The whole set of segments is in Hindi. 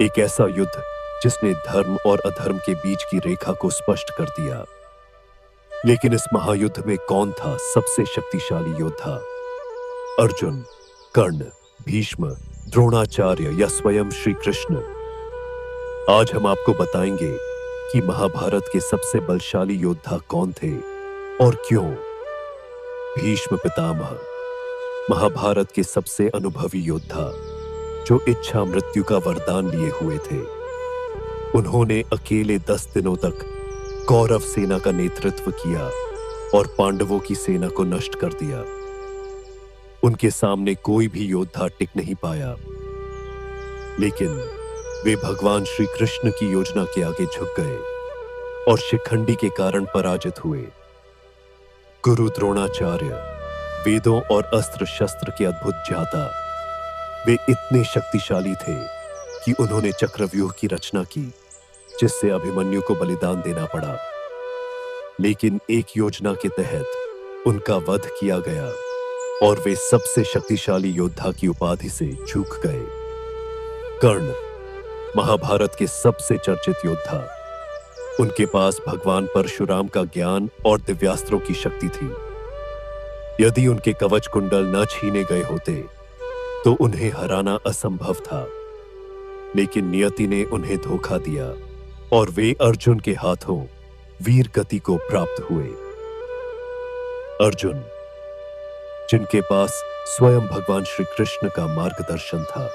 एक ऐसा युद्ध जिसने धर्म और अधर्म के बीच की रेखा को स्पष्ट कर दिया। लेकिन इस महायुद्ध में कौन था सबसे शक्तिशाली योद्धा? अर्जुन, कर्ण, भीष्म, द्रोणाचार्य या स्वयं श्री कृष्ण? आज हम आपको बताएंगे कि महाभारत के सबसे बलशाली योद्धा कौन थे और क्यों। भीष्म पितामह, महाभारत के सबसे अनुभवी योद्धा, जो इच्छा मृत्यु का वरदान लिए हुए थे। उन्होंने अकेले 10 दिनों तक कौरव सेना का नेतृत्व किया और पांडवों की सेना को नष्ट कर दिया। उनके सामने कोई भी योद्धा टिक नहीं पाया, लेकिन वे भगवान श्री कृष्ण की योजना के आगे झुक गए और शिखंडी के कारण पराजित हुए। गुरु द्रोणाचार्य, वेदों और अस्त्र शस्त्र के अद्भुत ज्ञाता, वे इतने शक्तिशाली थे कि उन्होंने चक्रव्यूह की रचना की, जिससे अभिमन्यु को बलिदान देना पड़ा। लेकिन एक योजना के तहत उनका वध किया गया और वे सबसे शक्तिशाली योद्धा की उपाधि से चूक गए। कर्ण, महाभारत के सबसे चर्चित योद्धा, उनके पास भगवान परशुराम का ज्ञान और दिव्यास्त्रों की शक्ति थी। यदि उनके कवच कुंडल न छीने गए होते तो उन्हें हराना असंभव था। लेकिन नियति ने उन्हें धोखा दिया और वे अर्जुन के हाथों वीर गति को प्राप्त हुए। अर्जुन, जिनके पास स्वयं भगवान श्री कृष्ण का मार्गदर्शन था,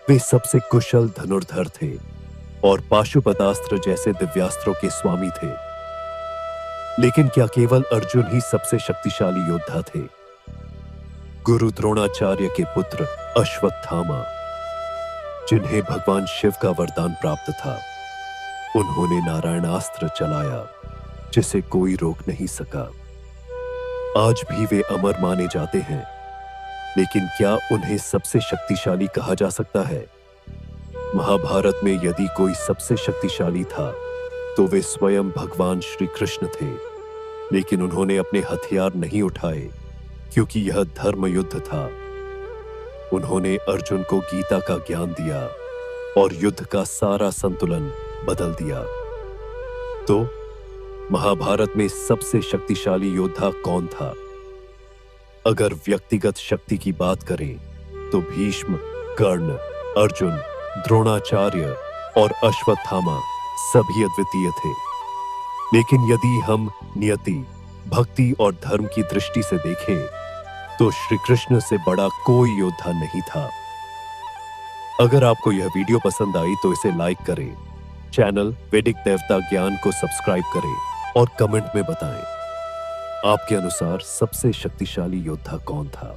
वे सबसे कुशल धनुर्धर थे और पाशुपतास्त्र जैसे दिव्यास्त्रों के स्वामी थे। लेकिन क्या केवल अर्जुन ही सबसे शक्तिशाली योद्धा थे? गुरु द्रोणाचार्य के पुत्र अश्वत्थामा, जिन्हें भगवान शिव का वरदान प्राप्त था, उन्होंने नारायणास्त्र चलाया जिसे कोई रोक नहीं सका। आज भी वे अमर माने जाते हैं, लेकिन क्या उन्हें सबसे शक्तिशाली कहा जा सकता है? महाभारत में यदि कोई सबसे शक्तिशाली था तो वे स्वयं भगवान श्री कृष्ण थे। लेकिन उन्होंने अपने हथियार नहीं उठाए क्योंकि यह धर्म युद्ध था। उन्होंने अर्जुन को गीता का ज्ञान दिया और युद्ध का सारा संतुलन बदल दिया। तो महाभारत में सबसे शक्तिशाली योद्धा कौन था? अगर व्यक्तिगत शक्ति की बात करें तो भीष्म, कर्ण, अर्जुन, द्रोणाचार्य और अश्वत्थामा सभी अद्वितीय थे। लेकिन यदि हम नियति, भक्ति और धर्म की दृष्टि से देखें तो श्री कृष्ण से बड़ा कोई योद्धा नहीं था। अगर आपको यह वीडियो पसंद आई तो इसे लाइक करें, चैनल वैदिक देवता ज्ञान को सब्सक्राइब करें और कमेंट में बताएं आपके अनुसार सबसे शक्तिशाली योद्धा कौन था।